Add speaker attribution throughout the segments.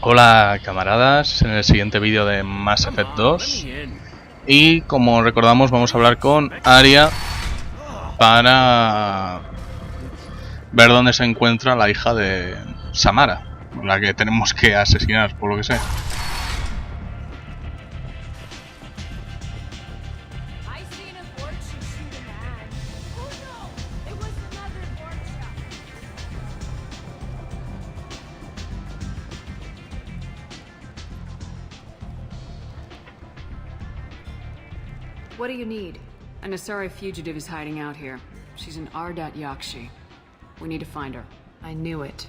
Speaker 1: Hola camaradas, en el siguiente vídeo de Mass Effect 2. Y como recordamos vamos a hablar con Aria para ver dónde se encuentra la hija de Samara, la que tenemos que asesinar, por lo que sé.
Speaker 2: What do you need? An Asari fugitive is hiding out here. She's an Ardat Yakshi. We need to find her.
Speaker 3: I knew it.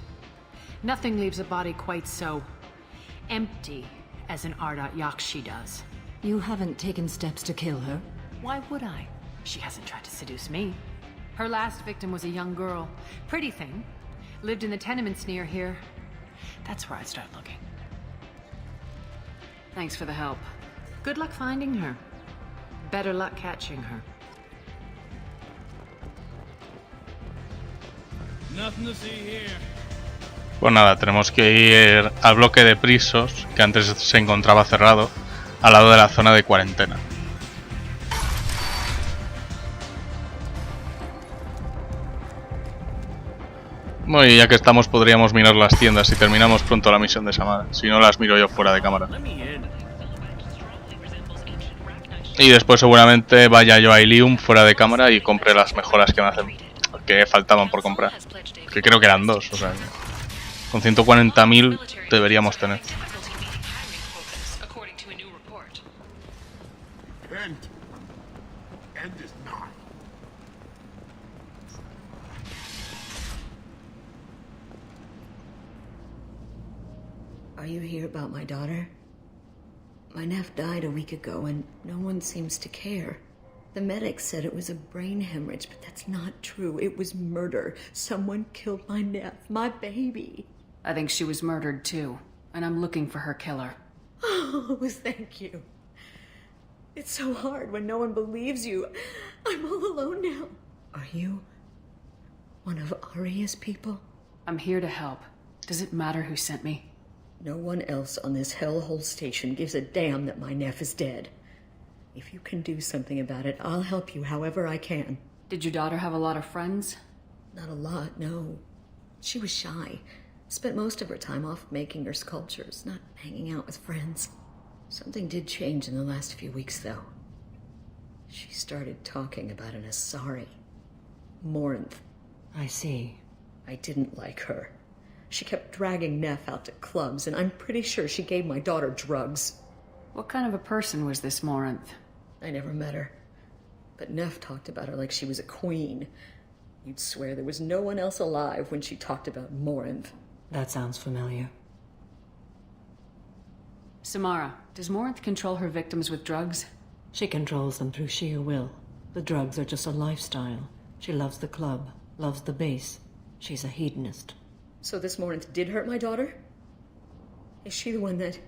Speaker 3: Nothing leaves a body quite so empty as an Ardat Yakshi does.
Speaker 4: You haven't taken steps to kill her?
Speaker 3: Why would I? She hasn't tried to seduce me. Her last victim was a young girl. Pretty thing. Lived in the tenements near here. That's where I'd start looking.
Speaker 2: Thanks for the help.
Speaker 3: Good luck finding her. Better luck catching her.
Speaker 1: Pues nada, tenemos que ir al bloque de prisos, que antes se encontraba cerrado, al lado de la zona de cuarentena. Bueno, y ya que estamos podríamos mirar las tiendas si terminamos pronto la misión de Samara. Si no, las miro yo fuera de cámara. Y después seguramente vaya yo a Ilium fuera de cámara y compre las mejoras que me hacen, que faltaban por comprar. Que creo que eran dos, o sea, con 140.000 deberíamos tener.
Speaker 4: Are you here about my daughter? My nephew died a week ago and no one seems to care. The medics said it was a brain hemorrhage, but that's not true. It was murder. Someone killed my nephew, my baby.
Speaker 2: I think she was murdered too, and I'm looking for her killer.
Speaker 4: Oh, thank you. It's so hard when no one believes you. I'm all alone now. Are you one of Aria's people?
Speaker 2: I'm here to help. Does it matter who sent me?
Speaker 4: No one else on this hellhole station gives a damn that my nephew is dead. If you can do something about it, I'll help you however I can.
Speaker 2: Did your daughter have a lot of friends?
Speaker 4: Not a lot, no. She was shy. Spent most of her time off making her sculptures, not hanging out with friends. Something did change in the last few weeks, though. She started talking about an Asari. Morinth.
Speaker 5: I see.
Speaker 4: I didn't like her. She kept dragging Neff out to clubs, and I'm pretty sure she gave my daughter drugs.
Speaker 2: What kind of a person was this Morinth?
Speaker 4: I never met her. But Neff talked about her like she was a queen. You'd swear there was no one else alive when she talked about Morinth.
Speaker 5: That sounds familiar.
Speaker 2: Samara, does Morinth control her victims with drugs?
Speaker 5: She controls them through sheer will. The drugs are just a lifestyle. She loves the club, loves the base. She's a hedonist.
Speaker 4: So this Morinth did hurt my daughter? Is she the one that...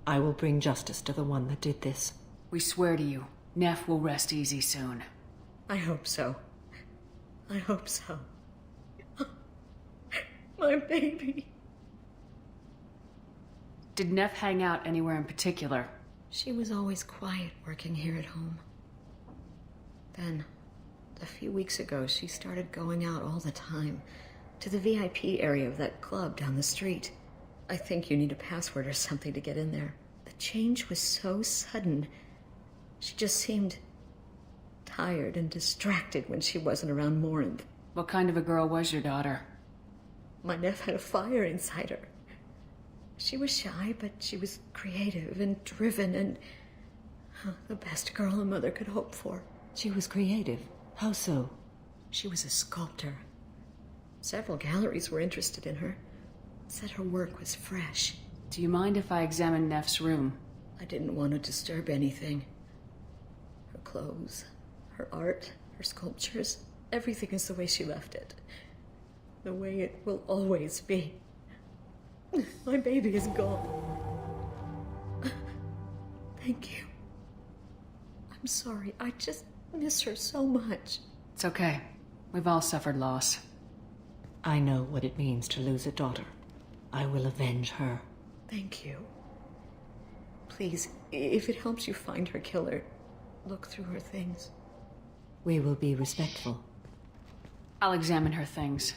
Speaker 5: I will bring justice to the one that did this.
Speaker 2: We swear to you, Neff will rest easy soon.
Speaker 4: I hope so. I hope so. My baby.
Speaker 2: Did Neff hang out anywhere in particular?
Speaker 4: She was always quiet working here at home. Then, a few weeks ago, she started going out all the time. To the VIP area of that club down the street. I think you need a password or something to get in there. The change was so sudden. She just seemed tired and distracted when she wasn't around Morinth.
Speaker 2: What kind of a girl was your daughter?
Speaker 4: My nephew had a fire inside her. She was shy, but she was creative and driven and the best girl a mother could hope for.
Speaker 5: She was creative. How so?
Speaker 4: She was a sculptor. Several galleries were interested in her. Said her work was fresh.
Speaker 2: Do you mind if I examine Neff's room?
Speaker 4: I didn't want to disturb anything. Her clothes, her art, her sculptures, everything is the way she left it. The way it will always be. My baby is gone. Thank you. I'm sorry. I just miss her so much.
Speaker 2: It's okay. We've all suffered loss.
Speaker 5: I know what it means to lose a daughter. I will avenge her.
Speaker 4: Thank you. Please, if it helps you find her killer, look through her things.
Speaker 5: We will be respectful.
Speaker 2: I'll examine her things.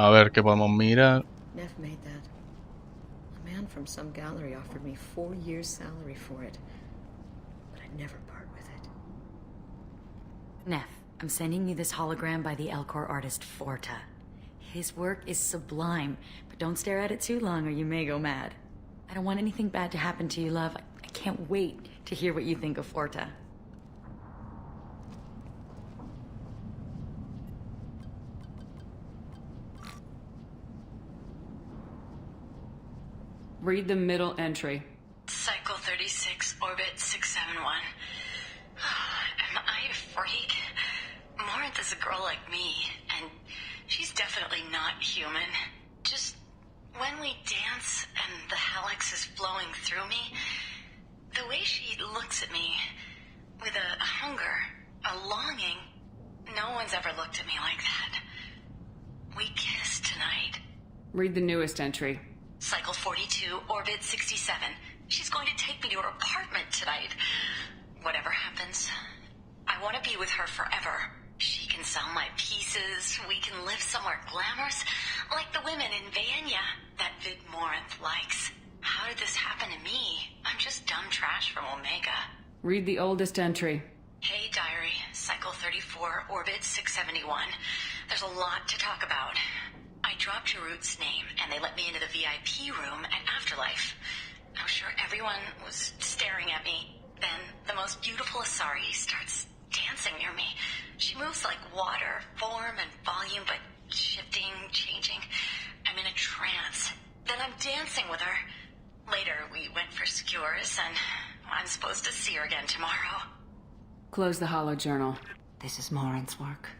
Speaker 1: A ver qué podemos mirar.
Speaker 4: Neff made that. A man from some gallery offered me 4 years' salary for it, but I'd never part with it.
Speaker 6: Neff, I'm sending you this hologram by the Elcor artist Forta. His work is sublime, but don't stare at it too long or you may go mad. I don't want anything bad to happen to you, love. I can't wait to hear what you think of Forta.
Speaker 2: Read the middle entry.
Speaker 6: Cycle 36, orbit 671. Am I a freak? Morinth is a girl like me, and she's definitely not human. Just when we dance and the hallex is flowing through me, the way she looks at me with a hunger, a longing, no one's ever looked at me like that. We kissed tonight.
Speaker 2: Read the newest entry.
Speaker 6: Cycle 42, orbit 67. She's going to take me to her apartment tonight. Whatever happens, I want to be with her forever. She can sell my pieces. We can live somewhere glamorous, like the women in Vanya that Vid Morinth likes. How did this happen to me? I'm just dumb trash from Omega.
Speaker 2: Read the oldest entry.
Speaker 6: Hey, diary. Cycle 34, orbit 671. There's a lot to talk about. I dropped Jarut's name, and they let me into the VIP room at Afterlife. I'm sure everyone was staring at me. Then the most beautiful Asari starts dancing near me. She moves like water, form and volume, but shifting, changing. I'm in a trance. Then I'm dancing with her. Later, we went for skewers, and I'm supposed to see her again tomorrow.
Speaker 2: Close the holo journal.
Speaker 5: This is Morinth's work.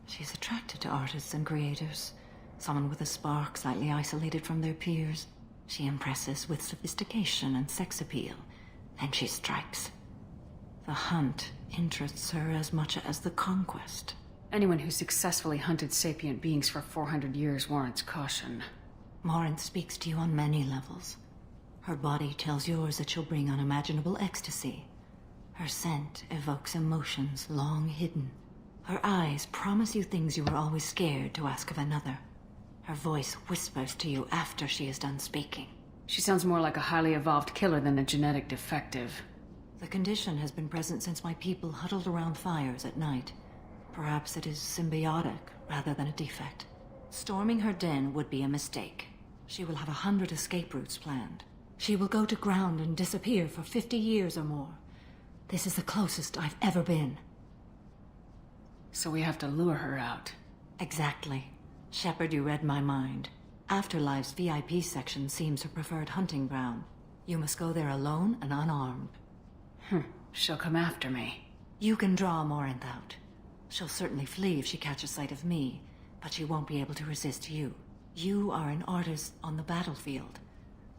Speaker 5: She's attracted to artists and creators. Someone with a spark, slightly isolated from their peers. She impresses with sophistication and sex appeal. Then she strikes. The hunt interests her as much as the conquest.
Speaker 2: Anyone who successfully hunted sapient beings for 400 years warrants caution.
Speaker 5: Morinth speaks to you on many levels. Her body tells yours that she'll bring unimaginable ecstasy. Her scent evokes emotions long hidden. Her eyes promise you things you were always scared to ask of another. Her voice whispers to you after she is done speaking.
Speaker 2: She sounds more like a highly evolved killer than a genetic defective.
Speaker 5: The condition has been present since my people huddled around fires at night. Perhaps it is symbiotic rather than a defect. Storming her den would be a mistake. She will have 100 escape routes planned. She will go to ground and disappear for 50 years or more. This is the closest I've ever been.
Speaker 2: So we have to lure her out.
Speaker 5: Exactly. Shepard, you read my mind. Afterlife's VIP section seems her preferred hunting ground. You must go there alone and unarmed.
Speaker 2: She'll come after me.
Speaker 5: You can draw Morinth out. She'll certainly flee if she catches sight of me, but she won't be able to resist you. You are an artist on the battlefield.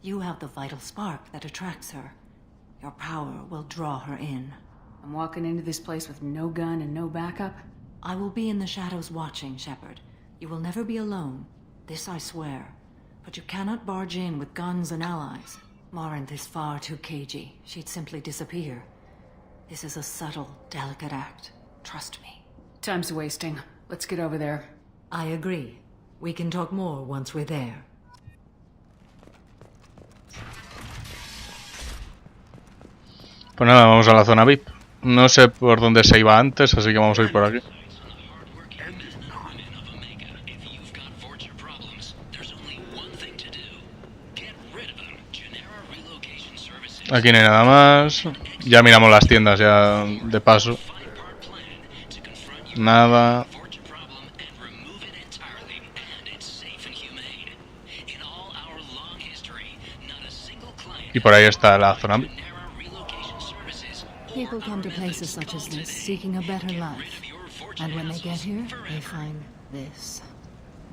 Speaker 5: You have the vital spark that attracts her. Your power will draw her in.
Speaker 2: I'm walking into this place with no gun and no backup?
Speaker 5: I will be in the shadows watching, Shepard. You will never be alone. This I swear. But you cannot barge in with guns and allies. Morinth is far too cagey. She'd simply disappear. This is a subtle, delicate act. Trust me.
Speaker 2: Time's wasting. Let's get over there.
Speaker 5: I agree. We can talk more once we're there.
Speaker 1: Pues nada, vamos a la zona VIP. No sé por dónde se iba antes, así que vamos a ir por aquí. Aquí no hay nada más. Ya miramos las tiendas ya de paso. Nada. Y por ahí está la zona VIP.
Speaker 5: People come to places such as this seeking a better life. And when they get here, they find this.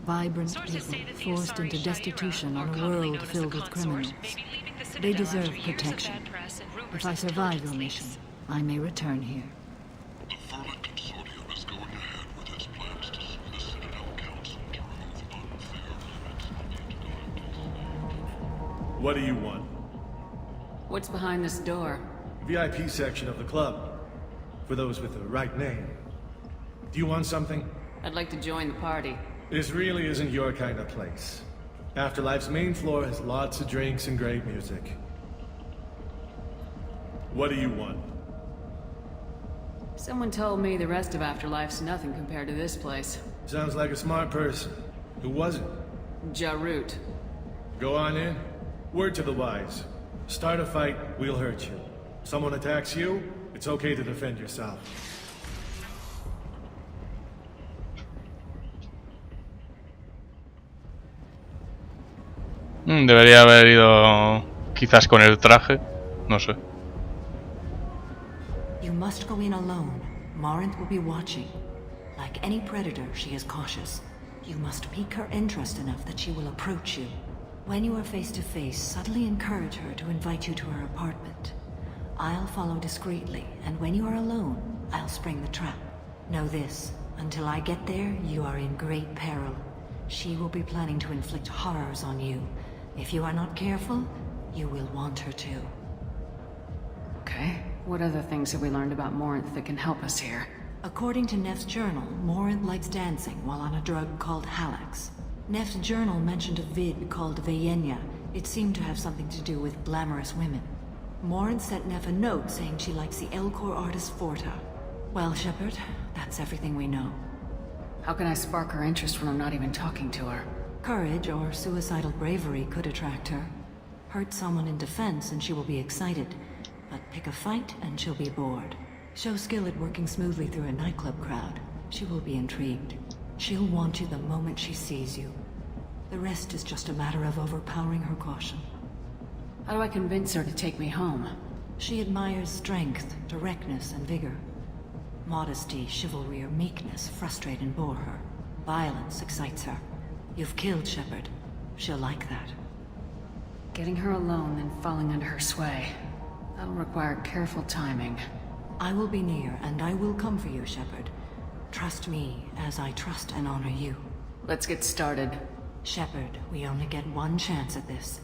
Speaker 5: Vibrant people forced into destitution on a world filled with criminals. They deserve protection. If I survive your mission, I may return here.
Speaker 7: The Vermin Consortium is going ahead with its plans to sue the Citadel Council to remove unfair limits on interactions.
Speaker 8: What do you want?
Speaker 2: What's behind this door?
Speaker 8: VIP section of the club. For those with the right name. Do you want something?
Speaker 2: I'd like to join the party.
Speaker 8: This really isn't your kind of place. Afterlife's main floor has lots of drinks and great music. What do you want?
Speaker 2: Someone told me the rest of Afterlife's nothing compared to this place.
Speaker 8: Sounds like a smart person. Who was it?
Speaker 2: Jarut.
Speaker 8: Go on in. Word to the wise. Start a fight, we'll hurt you. Someone attacks you, it's okay to defend yourself.
Speaker 1: Debería haber ido quizás con el traje, no sé.
Speaker 5: You must go in alone. Morinth will be watching. Like any predator, she is cautious. You must pique her interest enough that she will approach you. When you are face to face, subtly encourage her to invite you to her apartment. I'll follow discreetly, and when you are alone, I'll spring the trap. Know this, until I get there, you are in great peril. She will be planning to inflict horrors on you. If you are not careful, you will want her to.
Speaker 2: Okay. What other things have we learned about Morinth that can help us here?
Speaker 5: According to Neff's journal, Morinth likes dancing while on a drug called Halax. Neff's journal mentioned a vid called Vayenya. It seemed to have something to do with glamorous women. Morinth sent Neff a note saying she likes the Elcor artist Forta. Well, Shepard, that's everything we know.
Speaker 2: How can I spark her interest when I'm not even talking to her?
Speaker 5: Courage or suicidal bravery could attract her. Hurt someone in defense and she will be excited. But pick a fight and she'll be bored. Show skill at working smoothly through a nightclub crowd. She will be intrigued. She'll want you the moment she sees you. The rest is just a matter of overpowering her caution.
Speaker 2: How do I convince her to take me home?
Speaker 5: She admires strength, directness, and vigor. Modesty, chivalry, or meekness frustrate and bore her. Violence excites her. You've killed Shepard. She'll like that.
Speaker 2: Getting her alone and falling under her sway. That'll require careful timing.
Speaker 5: I will be near, and I will come for you, Shepard. Trust me, as I trust and honor you.
Speaker 2: Let's get started.
Speaker 5: Shepard, we only get one chance at this.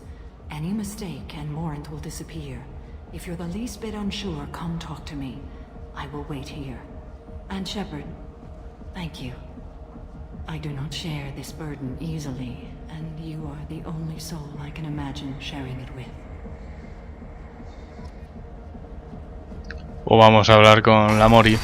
Speaker 5: Any mistake and Morinth will disappear. If you're the least bit unsure, come talk to me. I will wait here. And Shepard, thank you. I do not share this burden easily, and you are the only soul I can imagine sharing it with.
Speaker 1: O vamos a hablar con la Mori.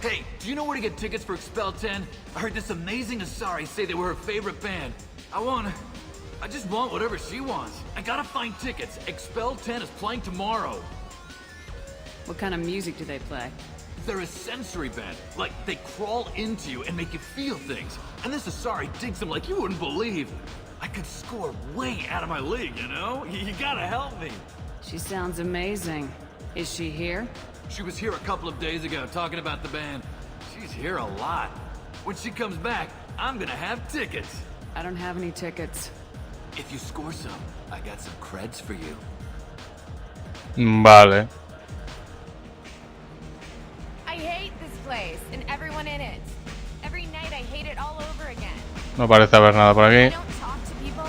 Speaker 9: Hey, do you know where to get tickets for Expel 10? I heard this amazing Asari say they were her favorite band. I just want whatever she wants. I gotta find tickets. Expel 10 is playing tomorrow.
Speaker 2: What kind of music do they play?
Speaker 9: They're a sensory band. Like, they crawl into you and make you feel things. And this Asari digs them like you wouldn't believe. I could score way out of my league, you know? You gotta help me.
Speaker 2: She sounds amazing. Is she here?
Speaker 9: She was here a couple of days ago talking about the band. She's here a lot. When she comes back, I'm gonna have tickets.
Speaker 2: I don't have any tickets.
Speaker 9: If you score some, I got some creds for you.
Speaker 1: Vale.
Speaker 10: I hate this place and everyone in it. Every night I hate it all over again.
Speaker 1: No parece haber nada por
Speaker 10: I
Speaker 1: aquí.
Speaker 10: don't talk to people.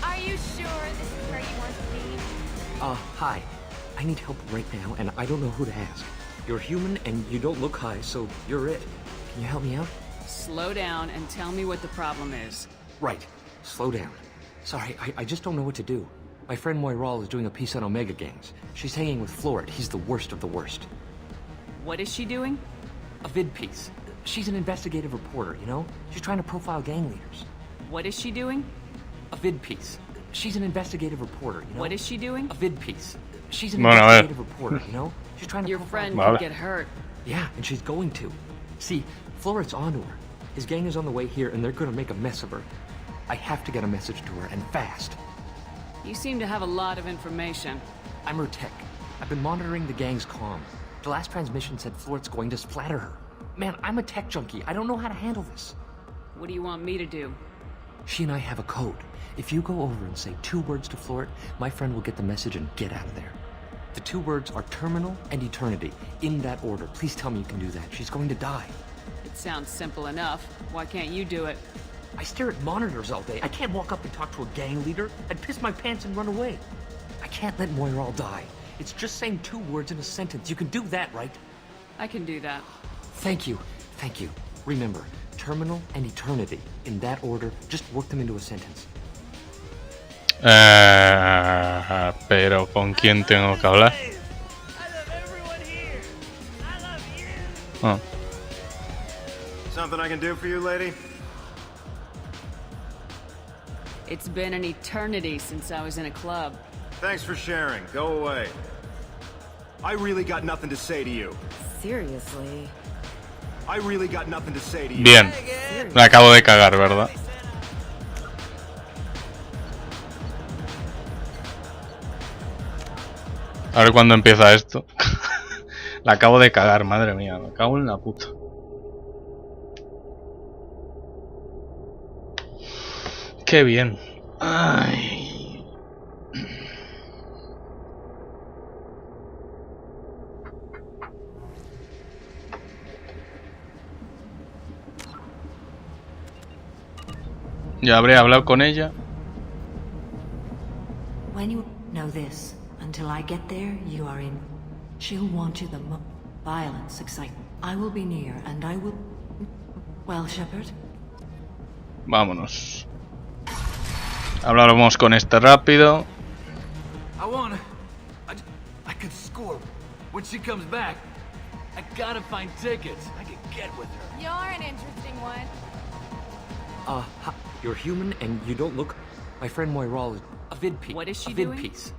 Speaker 10: Are you sure this is where you want to be?
Speaker 11: Hi. I need help right now, and I don't know who to ask. You're human, and you don't look high, so you're it. Can you help me out?
Speaker 2: Slow down and tell me what the problem is.
Speaker 11: Right. Slow down. Sorry, I just don't know what to do. My friend Moiral is doing a piece on Omega gangs. She's hanging with Florid. He's the worst of the worst.
Speaker 2: What is she doing?
Speaker 11: A vid piece. She's an investigative reporter, you know? She's trying to profile gang leaders.
Speaker 2: What is she doing?
Speaker 11: A vid piece. She's an investigative reporter, you know?
Speaker 2: What is she doing?
Speaker 11: A vid piece. She's an
Speaker 1: Bueno,
Speaker 11: investigative reporter, you know? She's trying to
Speaker 2: Your
Speaker 11: profile...
Speaker 2: friend
Speaker 1: Vale.
Speaker 2: could get hurt.
Speaker 11: Yeah, and she's going to. See, Florid's onto her. His gang is on the way here, and they're gonna make a mess of her. I have to get a message to her, and fast.
Speaker 2: You seem to have a lot of information.
Speaker 11: I'm her tech. I've been monitoring the gang's comm. The last transmission said Florid's going to splatter her. Man, I'm a tech junkie. I don't know how to handle this.
Speaker 2: What do you want me to do?
Speaker 11: She and I have a code. If you go over and say 2 words to Floret, my friend will get the message and get out of there. The 2 words are terminal and eternity, in that order. Please tell me you can do that. She's going to die.
Speaker 2: It sounds simple enough. Why can't you do it?
Speaker 11: I stare at monitors all day. I can't walk up and talk to a gang leader. I'd piss my pants and run away. I can't let Moira die. It's just saying 2 words in a sentence. You can do that, right?
Speaker 2: I can do that.
Speaker 11: Thank you. Thank you. Remember, terminal and eternity, in that order. Just work them into a sentence.
Speaker 1: Pero ¿con quién tengo que hablar? Oh.
Speaker 12: Something I can do for you, lady?
Speaker 2: It's been an eternity since I was in a club.
Speaker 12: Thanks for sharing. Go away. I really got nothing to say to you.
Speaker 4: Seriously.
Speaker 12: I really got nothing to say to you.
Speaker 1: Bien. Me acabo de cagar, ¿verdad? A ver cuándo empieza esto. La acabo de cagar, madre mía. Me cago en la puta. Qué bien. Ay. Ya habré hablado con ella.
Speaker 5: When you know this, until I get there, you are in. She'll want you the most. Violence, excitement. I will be near, and I will. Well, Shepard.
Speaker 1: Vámonos. Hablaremos con este rápido.
Speaker 9: I could score. When she comes back, I gotta find tickets. I can get with her.
Speaker 10: You're an interesting one.
Speaker 11: You're human and you don't look. My friend Moira is a vid piece.
Speaker 2: What is she
Speaker 11: a vid
Speaker 2: doing?
Speaker 11: piece.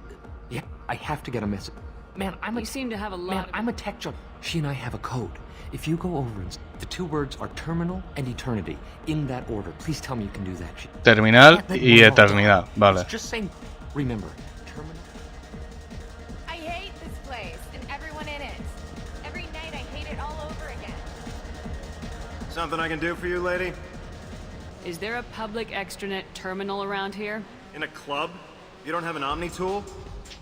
Speaker 11: Yeah, I have to get a message. Man,
Speaker 2: You seem to have a lot.
Speaker 11: I'm a tech job. She and I have a code. If you go over and the 2 words are terminal and eternity, in that order. Please tell me you can do that.
Speaker 1: Terminal y eternidad. Vale.
Speaker 11: Just saying. Remember, terminal.
Speaker 10: I hate this place and everyone in it. Every night I hate it all over again.
Speaker 12: Something I can do for you, lady?
Speaker 2: Is there a public extranet terminal around here?
Speaker 12: In a club? You don't have an Omni tool?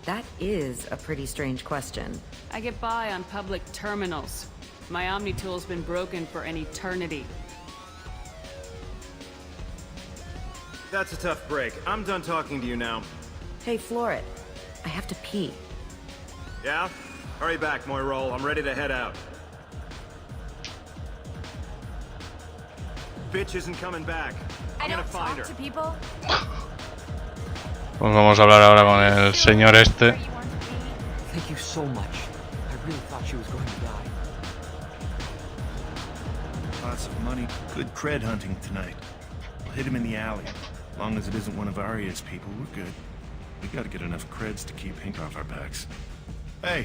Speaker 4: That is a pretty strange question.
Speaker 2: I get by on public terminals. My Omni tool's been broken for an eternity.
Speaker 12: That's a tough break. I'm done talking to you now.
Speaker 4: Hey, Floret. I have to pee.
Speaker 12: Yeah? Hurry back, Moira. I'm ready to head out. Bitch isn't coming back.
Speaker 10: I
Speaker 12: I'm gonna
Speaker 10: don't
Speaker 12: find
Speaker 10: talk
Speaker 12: her.
Speaker 10: to people.
Speaker 1: Pues vamos a hablar ahora con el señor este.
Speaker 11: Thank you so much. I really thought she was going to die.
Speaker 8: Lots of money. Good cred hunting tonight. We'll hit him in the alley. As long as it isn't one of Arya's people, we're good. We gotta get enough creds to keep Hink off our backs. Hey,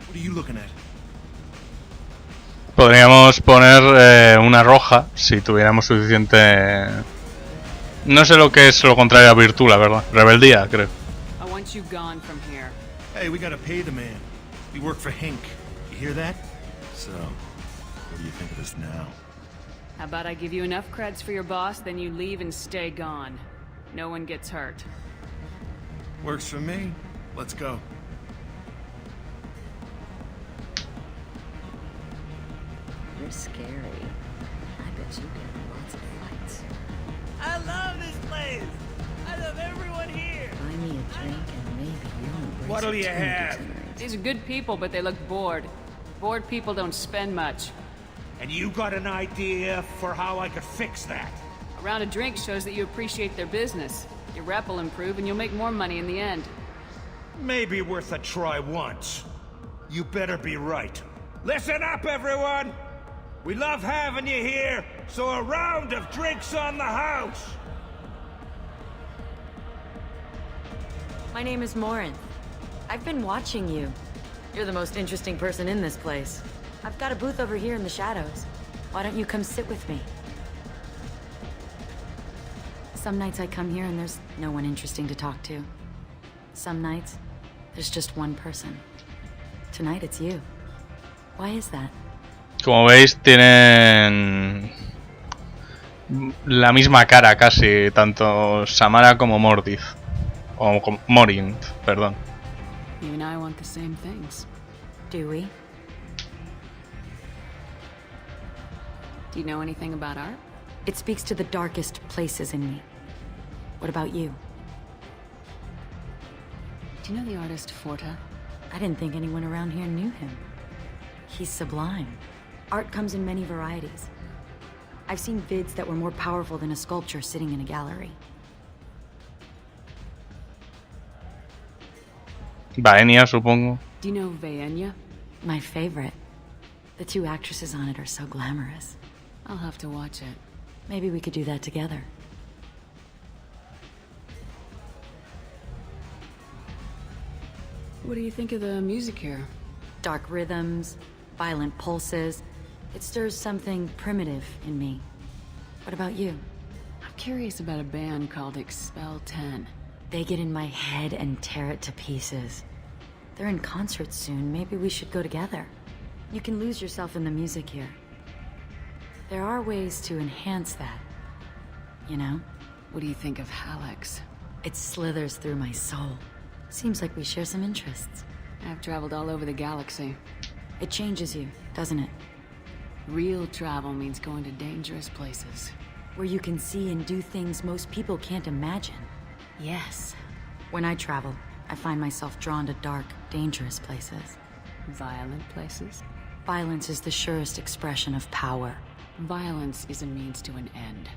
Speaker 8: what are you looking at?
Speaker 1: Podríamos poner una roja si tuviéramos suficiente. No sé lo que es lo contrario a virtud, la verdad. Rebeldía, creo.
Speaker 2: I want you gone from here.
Speaker 8: Hey, we gotta pay the man. We work for Hink. You hear that? So, what do you think of us now?
Speaker 2: How about I give you enough creds for your boss, then you leave and stay gone. No one gets hurt.
Speaker 8: Works for me. Let's go.
Speaker 4: You're scary. I bet you get in lots of fights.
Speaker 13: I love this place. I love everyone here.
Speaker 4: Buy me a drink and maybe you'll embrace
Speaker 13: What'll you
Speaker 4: eternity
Speaker 13: have?
Speaker 4: tonight.
Speaker 2: These are good people, but they look bored. Bored people don't spend much.
Speaker 13: And you got an idea for how I could fix that?
Speaker 2: A round of drinks shows that you appreciate their business. Your rep will improve and you'll make more money in the end.
Speaker 13: Maybe worth a try once. You better be right. Listen up, everyone! We love having you here, so a round of drinks on the house!
Speaker 4: My name is Morin. I've been watching you. You're the most interesting person in this place. I've got a booth over here in the shadows. Why don't you come sit with me? Some nights I come here and there's no one interesting to talk to. Some nights, there's just one person. Tonight it's you. Why is that?
Speaker 1: Como veis, tienen la misma cara casi, tanto Samara como Mordith. O como Morint, perdón.
Speaker 2: You and I want the same things.
Speaker 5: Do we?
Speaker 2: Do you know anything about art?
Speaker 5: It speaks to the darkest places in me. What about you?
Speaker 2: Do you know the artist Forta?
Speaker 5: I didn't think anyone around here knew him. He's sublime. Art comes in many varieties. I've seen vids that were more powerful than a sculpture sitting in a gallery.
Speaker 1: Vaenia, supongo.
Speaker 2: Do you know Vaenia?
Speaker 5: My favorite. The two actresses on it are so glamorous.
Speaker 2: I'll have to watch it.
Speaker 5: Maybe we could do that together.
Speaker 2: What do you think of the music here?
Speaker 5: Dark rhythms, violent pulses. It stirs something primitive in me. What about you?
Speaker 2: I'm curious about a band called Expel 10.
Speaker 5: They get in my head and tear it to pieces. They're in concert soon. Maybe we should go together. You can lose yourself in the music here. There are ways to enhance that. You know?
Speaker 2: What do you think of Hallex?
Speaker 5: It slithers through my soul. Seems like we share some interests.
Speaker 2: I've traveled all over the galaxy.
Speaker 5: It changes you, doesn't it?
Speaker 2: Real travel means going to dangerous places.
Speaker 5: Where you can see and do things most people can't imagine.
Speaker 2: Yes.
Speaker 5: When I travel, I find myself drawn to dark, dangerous places.
Speaker 2: Violent places?
Speaker 5: Violence is the surest expression of power.
Speaker 2: Violence is a means to an end.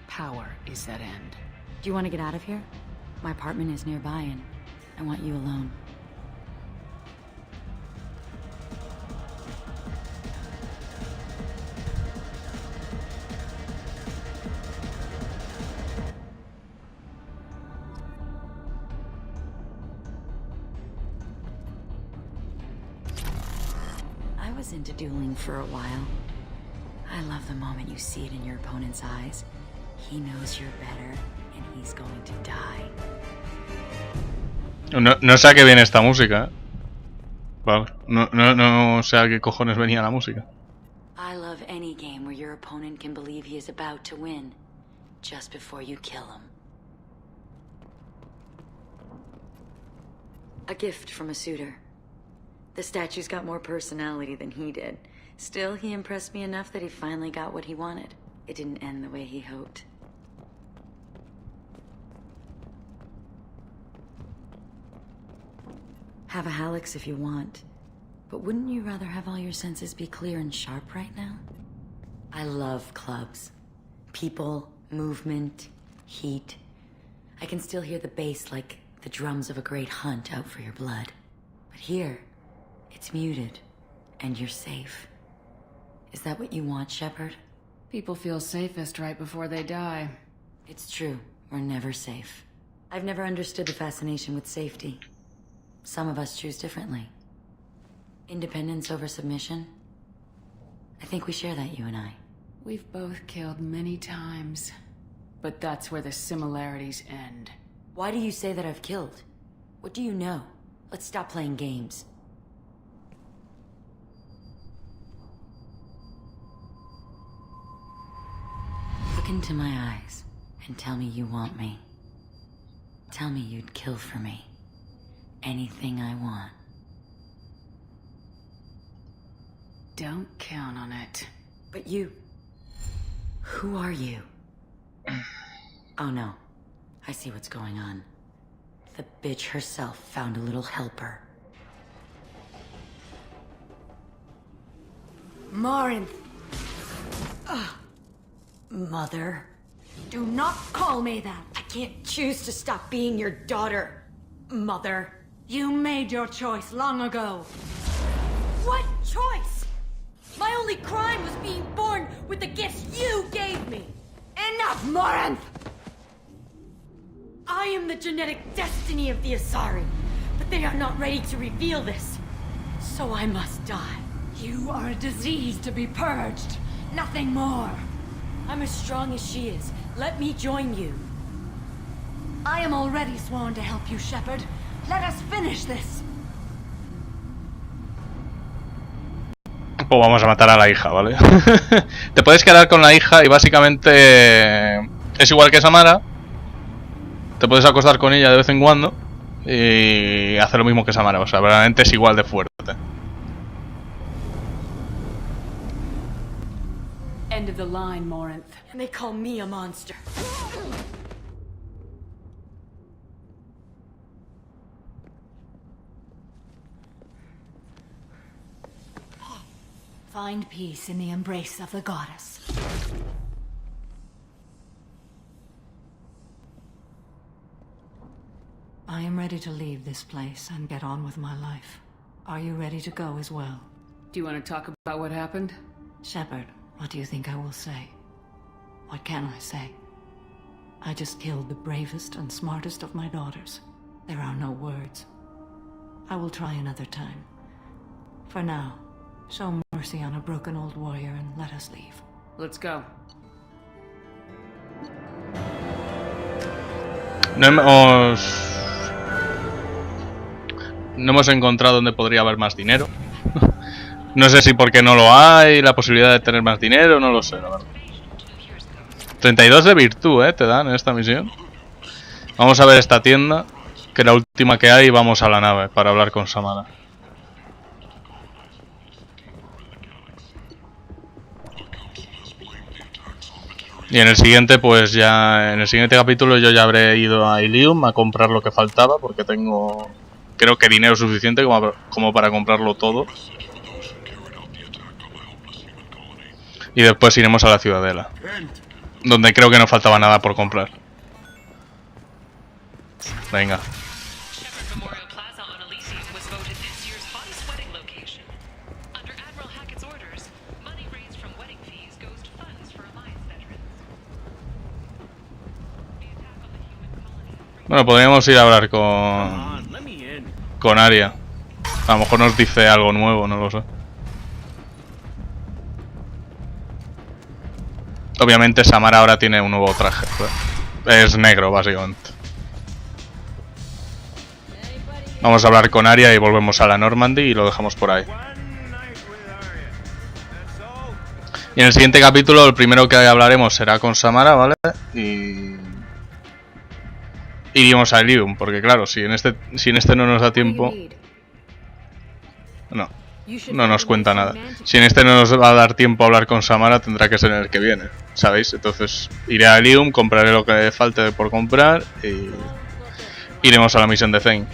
Speaker 2: Power is that end.
Speaker 5: Do you want to get out of here? My apartment is nearby and I want you alone. I was into dueling for a while. I love the moment you see it in your opponent's eyes. He knows you're better, and he's going to die.
Speaker 1: No sé a qué viene esta música. Vale. No sé a qué cojones venía la música.
Speaker 5: I love any game where your opponent can believe he is about to win, just before you kill him. A gift from a suitor. The statue's got more personality than he did. Still, he impressed me enough that he finally got what he wanted. It didn't end the way he hoped. Have a Hallex if you want. But wouldn't you rather have all your senses be clear and sharp right now? I love clubs. People, movement, heat. I can still hear the bass like the drums of a great hunt out for your blood. But here, it's muted, and you're safe. Is that what you want, Shepard?
Speaker 2: People feel safest right before they die.
Speaker 5: It's true. We're never safe. I've never understood the fascination with safety. Some of us choose differently. Independence over submission? I think we share that, you and I.
Speaker 2: We've both killed many times. But that's where the similarities end.
Speaker 5: Why do you say that I've killed? What do you know? Let's stop playing games. Look into my eyes and tell me you want me. Tell me you'd kill for me. Anything I want.
Speaker 2: Don't count on it.
Speaker 5: But you... Who are you? Oh no. I see what's going on. The bitch herself found a little helper. Morinth! Mother. Do not call me that. I can't choose to stop being your daughter. Mother.
Speaker 3: You made your choice long ago.
Speaker 5: What choice? My only crime was being born with the gifts you gave me. Enough, Morinth! I am the genetic destiny of the Asari, but they are not ready to reveal this. So I must die.
Speaker 3: You are a disease to be purged. Nothing more.
Speaker 5: I'm as strong as she is. Let me join you.
Speaker 3: I am already sworn to help you, Shepard. Let us finish this.
Speaker 1: Pues vamos a matar a la hija, ¿vale? Te puedes quedar con la hija y básicamente es igual que Samara. Te puedes acostar con ella de vez en cuando y hacer lo mismo que Samara. O sea, realmente es igual de fuerte.
Speaker 2: End of the line, Morinth.
Speaker 5: And they call me a monster. Find peace in the embrace of the goddess. I am ready to leave this place and get on with my life. Are you ready to go as well?
Speaker 2: Do you want to talk about what happened?
Speaker 5: Shepard, what do you think I will say? What can I say? I just killed the bravest and smartest of my daughters. There are no words. I will try another time. For now, show mercy on a broken old warrior and let us leave.
Speaker 2: Let's go.
Speaker 1: No hemos encontrado dónde podría haber más dinero. No sé si porque no lo hay, la posibilidad de tener más dinero, no lo sé, la verdad. 32 de virtud, te dan en esta misión. Vamos a ver esta tienda, que es la última que hay, y vamos a la nave para hablar con Samara. Y en el siguiente, pues ya, en el siguiente capítulo yo ya habré ido a Ilium a comprar lo que faltaba, porque tengo, creo que dinero suficiente como para comprarlo todo. Y después iremos a la ciudadela, donde creo que no faltaba nada por comprar. Venga. Bueno, podríamos ir a hablar con Arya. A lo mejor nos dice algo nuevo, no lo sé. Obviamente Samara ahora tiene un nuevo traje, ¿verdad? Es negro, básicamente. Vamos a hablar con Arya y volvemos a la Normandy y lo dejamos por ahí. Y en el siguiente capítulo, el primero que hablaremos será con Samara, ¿vale? Y iríamos a Ilium, porque claro, si en este no nos da tiempo... No nos cuenta nada. Si en este no nos va a dar tiempo a hablar con Samara, tendrá que ser en el que viene, ¿sabéis? Entonces iré a Ilium, compraré lo que falte por comprar y iremos a la misión de Zane.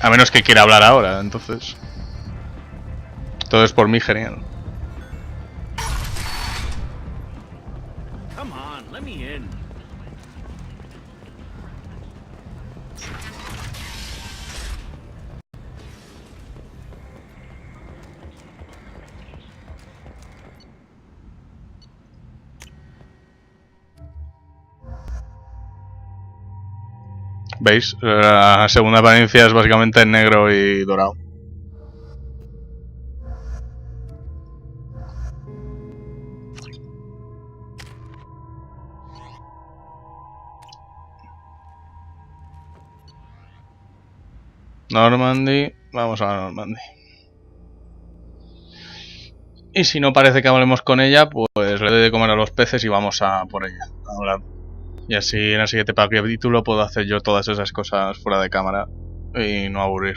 Speaker 1: A menos que quiera hablar ahora, entonces... Todo es por mí, genial. ¿Veis? La segunda apariencia es básicamente en negro y dorado. Normandy, vamos a la Normandy. Y si no parece que hablemos con ella, pues le doy de comer a los peces y vamos a por ella, a hablar. Y así en el siguiente capítulo puedo hacer yo todas esas cosas fuera de cámara y no aburrir.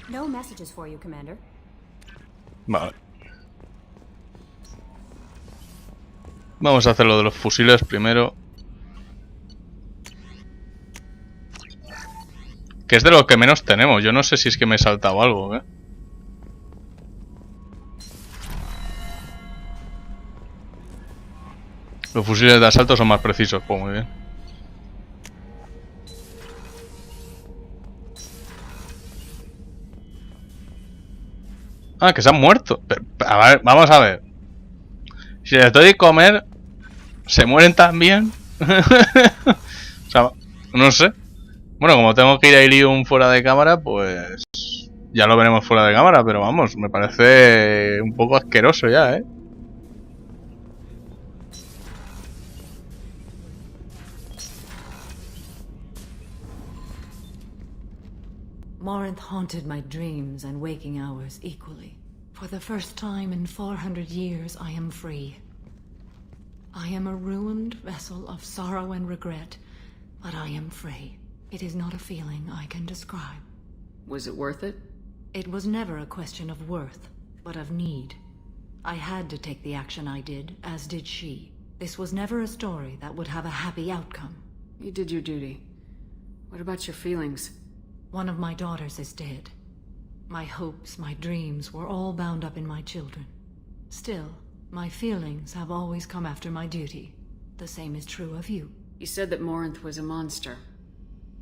Speaker 14: No messages for you, Commander.
Speaker 1: Vale. Vamos a hacer lo de los fusiles primero. Que es de lo que menos tenemos. Yo no sé si es que me he saltado algo, ¿eh? Los fusiles de asalto son más precisos, pues muy bien. Ah, que se han muerto. Pero, a ver, vamos a ver. Si les doy de comer, ¿se mueren también? O sea, no sé. Bueno, como tengo que ir a Ilium fuera de cámara, pues ya lo veremos fuera de cámara, pero vamos, me parece un poco asqueroso ya, ¿eh?
Speaker 5: Morinth haunted my dreams and waking hours equally. For the first time in 400 years, I am free. I am a ruined vessel of sorrow and regret, but I am free. It is not a feeling I can describe.
Speaker 2: Was it worth it?
Speaker 5: It was never a question of worth, but of need. I had to take the action I did, as did she. This was never a story that would have a happy outcome.
Speaker 2: You did your duty. What about your feelings?
Speaker 5: One of my daughters is dead. My hopes, my dreams were all bound up in my children. Still, my feelings have always come after my duty. The same is true of you.
Speaker 2: You said that Morinth was a monster,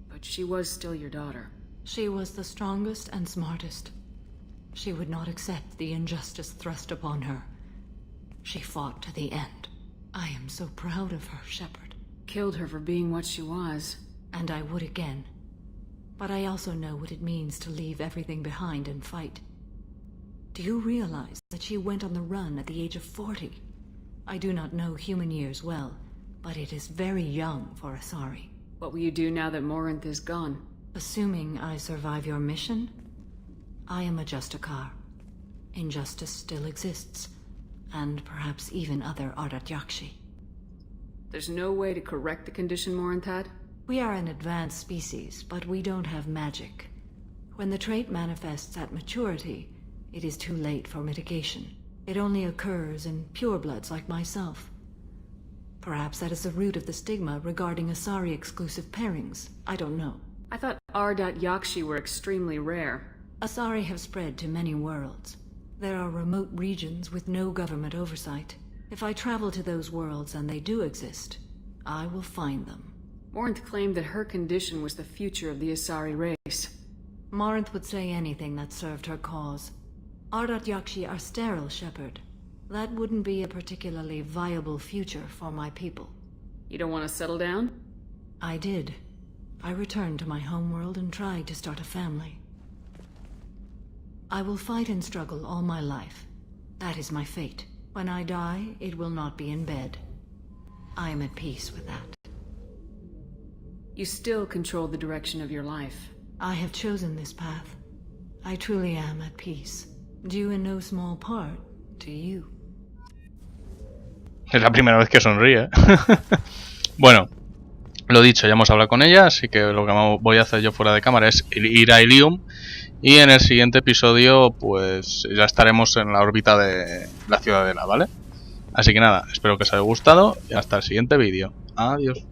Speaker 2: but she was still your daughter.
Speaker 5: She was the strongest and smartest. She would not accept the injustice thrust upon her. She fought to the end. I am so proud of her, Shepard.
Speaker 2: Killed her for being what she was.
Speaker 5: And I would again. But I also know what it means to leave everything behind and fight. Do you realize that she went on the run at the age of 40? I do not know human years well, but it is very young for Asari.
Speaker 2: What will you do now that Morinth is gone?
Speaker 5: Assuming I survive your mission, I am a Justicar. Injustice still exists, and perhaps even other Ardat Yakshi.
Speaker 2: There's no way to correct the condition Morinth had?
Speaker 5: We are an advanced species, but we don't have magic. When the trait manifests at maturity, it is too late for mitigation. It only occurs in purebloods like myself. Perhaps that is the root of the stigma regarding Asari-exclusive pairings. I don't know.
Speaker 2: I thought Ardat Yakshi were extremely rare.
Speaker 5: Asari have spread to many worlds. There are remote regions with no government oversight. If I travel to those worlds, and they do exist, I will find them.
Speaker 2: Morinth claimed that her condition was the future of the Asari race.
Speaker 5: Morinth would say anything that served her cause. Ardat Yakshi are sterile, Shepard. That wouldn't be a particularly viable future for my people.
Speaker 2: You don't want to settle down?
Speaker 5: I did. I returned to my homeworld and tried to start a family. I will fight and struggle all my life. That is my fate. When I die, it will not be in bed. I am at peace with that.
Speaker 2: You still control the direction of your life.
Speaker 5: I have chosen this path. I truly am at peace. Due in no small part to you.
Speaker 1: Es la primera vez que sonríe. Bueno, lo dicho, ya hemos hablado con ella, así que lo que voy a hacer yo fuera de cámara es ir a Ilium. Y en el siguiente episodio, pues ya estaremos en la órbita de la ciudadela, ¿vale? Así que nada, espero que os haya gustado y hasta el siguiente vídeo. Adiós.